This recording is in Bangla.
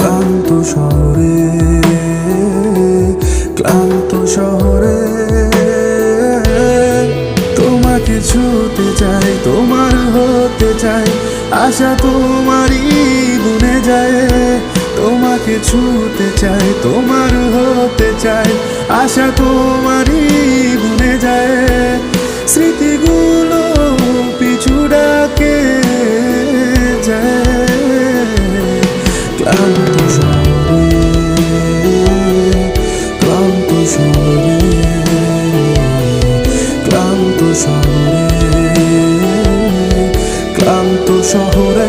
ক্লান্ত শহরে, ক্লান্ত শহরে তোমাকে ছুতে চাই, তোমার হতে চাই, আশা তোমারই গুনে যায়। তোমাকে ছুতে চাই, তোমার হতে চাই, আশা তোমারই গুনে যায়। স্মৃতিগুলো পিছু ডাকে যায়। ক্লান্ত শহরে, ক্লান্ত শহরে, ক্লান্ত শহরে, ক্লান্ত শহরে।